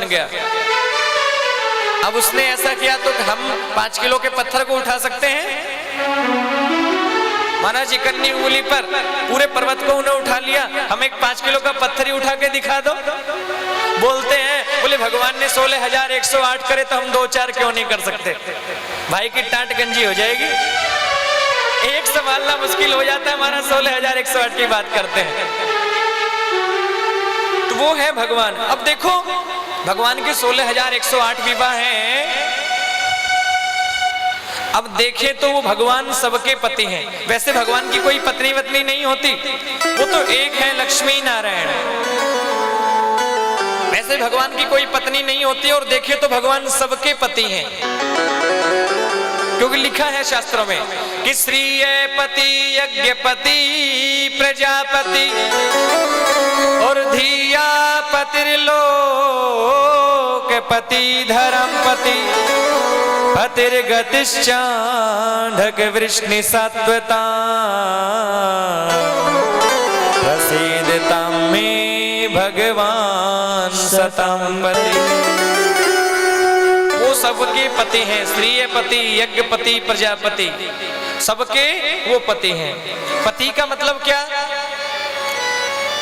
बन गया। अब उसने ऐसा किया तो हम 5 किलो के पत्थर को उठा सकते हैं? महाराज इकन्नी उंगली पर पूरे पर्वत को उन्हें उठा लिया, हम एक 5 किलो का पत्थर ही उठा के दिखा दो। बोलते हैं, बोले भगवान ने 16,108 करे तो हम 2-4 क्यों नहीं कर सकते? भाई की टाट गंजी हो जाएगी, एक संभालना मुश्किल हो जाता है। हमारा 16,108 की बात करते हैं, तो वो है भगवान। अब देखो भगवान के 16,108 विवाह हैं। अब देखें तो वो भगवान सबके पति हैं। वैसे भगवान की कोई पत्नी वत्नी नहीं होती, वो तो एक है लक्ष्मी नारायण। वैसे भगवान की कोई पत्नी नहीं होती, और देखें तो भगवान सबके पति हैं, क्योंकि लिखा है शास्त्रों में कि श्रीयपति यज्ञपति प्रजापति और धियापतिर्लोकपति धर्मपति पतिर्गतिश्चाण्डक वृष्णि सात्वता प्रसीदतां मे भगवान सतांपति। वो सबके पति हैं, श्रीयपति यज्ञपति प्रजापति, सबके वो पति हैं। पति का मतलब क्या?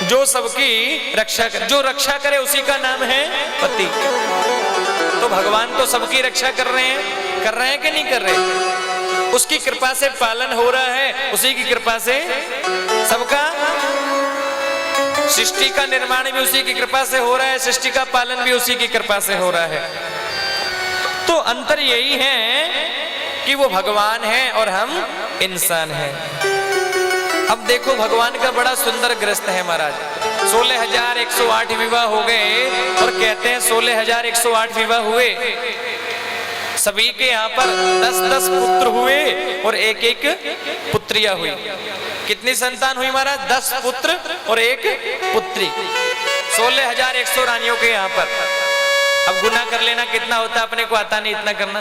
जो सबकी रक्षा करे, जो रक्षा करे उसी का नाम है पति। तो भगवान तो सबकी रक्षा कर रहे हैं कि नहीं कर रहे? उसकी कृपा से पालन हो रहा है, उसी की कृपा से सबका सृष्टि का निर्माण भी उसी की कृपा से हो रहा है, सृष्टि का पालन भी उसी की कृपा से हो रहा है। तो अंतर यही है कि वो भगवान है और हम इंसान हैं। अब देखो भगवान का बड़ा सुंदर ग्रस्त है महाराज। 16,108 विवाह हो गए, और कहते हैं 16,108 विवाह हुए, सभी के यहाँ पर 10-10 पुत्र हुए और 1-1 पुत्रियां हुई। कितनी संतान हुई महाराज? 10 पुत्र और 1 पुत्री। 16,100 रानियों के यहाँ पर। अब गुना कर लेना कितना होता, अपने को आता नहीं इतना करना।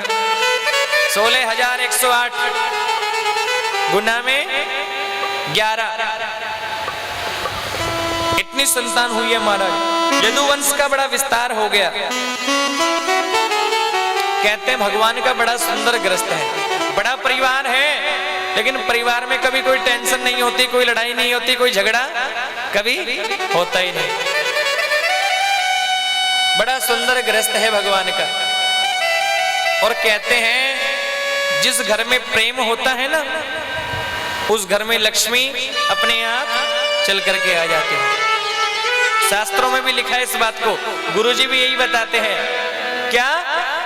16,108 गुना में 11, इतनी संतान हुई है महाराज। यदुवंश का बड़ा विस्तार हो गया। कहते हैं भगवान का बड़ा सुंदर ग्रस्त है, बड़ा परिवार है, लेकिन परिवार में कभी कोई टेंशन नहीं होती, कोई लड़ाई नहीं होती, कोई झगड़ा कभी होता ही नहीं। बड़ा सुंदर ग्रस्त है भगवान का। और कहते हैं जिस घर में प्रेम होता है ना, उस घर में लक्ष्मी अपने आप चल करके आ जाते हैं। शास्त्रों में भी लिखा है इस बात को, गुरुजी भी यही बताते हैं। क्या?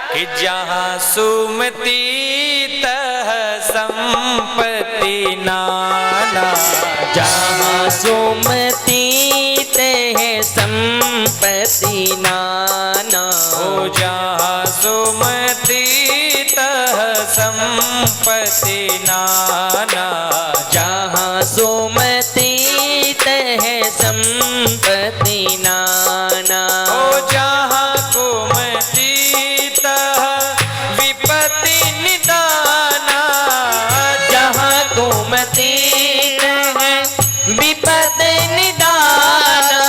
कि जहाँ सुमति तह संपत्ति नाना, जहाँ सुमति तह संपत्ति नाना, ओ जहाँ सुमति तह संपत्ति नाना, जहाँ सुमति तह संपत्ति नाना, ओ जहाँ कुमति तह विपत्ति निदाना, जहाँ कुमति तह विपत्ति निदाना,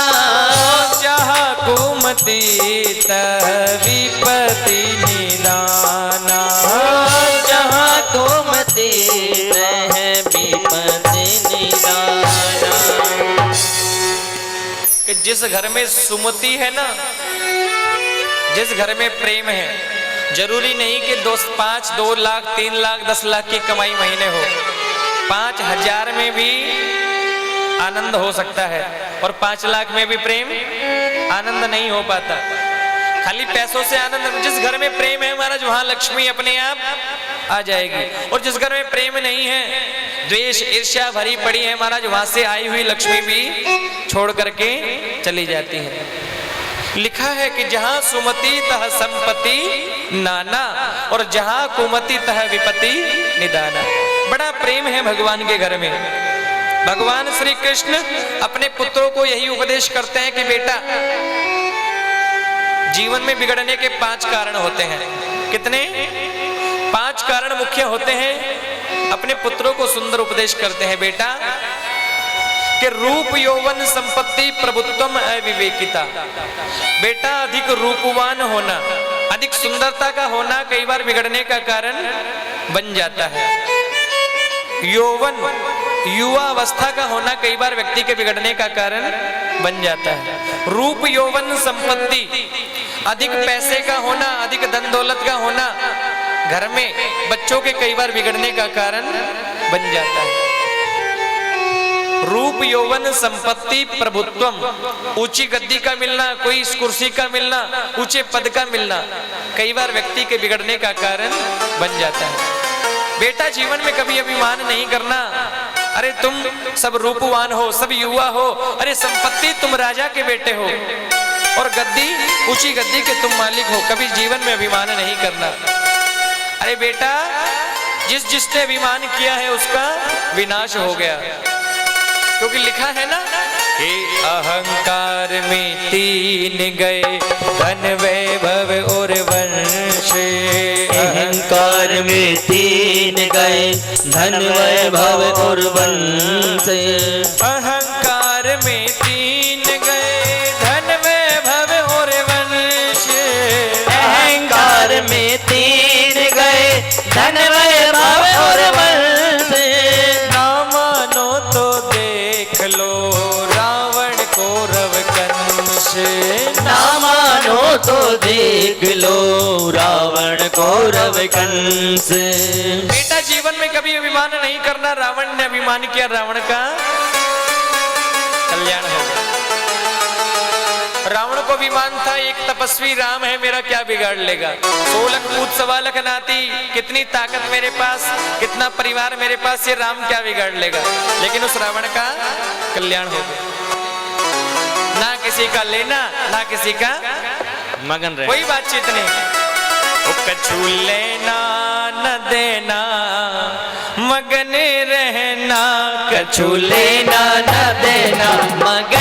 जहाँ कुमति तह विपत्ति निदाना, जहाँ कुमति तह विपत्ति निदाना। कि जिस घर में सुमति है ना, जिस घर में प्रेम है, जरूरी नहीं कि 5, 2 लाख, 3 लाख, 10 लाख की कमाई महीने हो, 5,000 में भी आनंद हो सकता है, और 5 लाख में भी प्रेम आनंद नहीं हो पाता। खाली पैसों से आनंद। जिस घर में प्रेम है महाराज, वहां लक्ष्मी अपने आप आ जाएगी। और जिस घर में प्रेम नहीं है, द्वेष ईर्ष्या भरी पड़ी है महाराज, वहां से आई हुई लक्ष्मी भी छोड़ करके चली जाती है। लिखा है कि जहां सुमति तह संपत्ति नाना, और जहां कुमति तह विपत्ति निदाना। बड़ा प्रेम है भगवान के घर में। भगवान श्री कृष्ण अपने पुत्रों को यही उपदेश करते हैं कि बेटा, जीवन में बिगड़ने के 5 कारण होते हैं। कितने? 5 कारण मुख्य होते हैं। अपने पुत्रों को सुंदर उपदेश करते हैं, बेटा कि रूप यौवन संपत्ति प्रभुत्वम अविवेकिता। बेटा अधिक रूपवान होना, अधिक सुंदरता का होना कई बार बिगड़ने का कारण बन जाता है। यौवन युवा अवस्था का होना कई बार व्यक्ति के बिगड़ने का कारण बन जाता है। रूप यौवन संपत्ति, अधिक पैसे का होना, अधिक धन दौलत का होना घर में बच्चों के कई बार बिगड़ने का कारण बन जाता है। रूप यौवन संपत्ति प्रभुत्वम, ऊंची गद्दी का मिलना, कोई इस कुर्सी का मिलना, ऊंचे पद का मिलना कई बार व्यक्ति के बिगड़ने का कारण बन जाता है। बेटा जीवन में कभी अभिमान नहीं करना। अरे तुम सब रूपवान हो, सब युवा हो, अरे संपत्ति तुम राजा के बेटे हो और गद्दी ऊंची गद्दी के तुम मालिक हो, कभी जीवन में अभिमान नहीं करना। अरे बेटा जिसने अभिमान किया है उसका विनाश हो गया, क्योंकि लिखा है ना कि अहंकार में तीन गए धन वैभव और वंश। अहंकार में तीन गए धन वैभव और वंश। अहंकार में तीन गए धन वैभव और वंश। अहंकार में तीन गए धन वैभव और वंश। ना मानो तो देख लो रावण कौरव कंस। ना मानो तो देख लो रावण कौरव कंस। बेटा जीवन में कभी अभिमान नहीं करना। रावण ने अभिमान किया, रावण का कल्याण हो गया। रावण को अभिमान था एक तपस्वी राम है, मेरा क्या बिगाड़ लेगा। 100 लाख पूत 1.25 लाख नाती, कितनी ताकत मेरे पास, कितना परिवार मेरे पास, ये राम क्या बिगाड़ लेगा। लेकिन उस रावण का कल्याण हो गया। ना किसी का लेना ना किसी का मगन रहे, कोई बातचीत नहीं। कछु लेना न देना मगन रहना, कछु लेना न देना मगन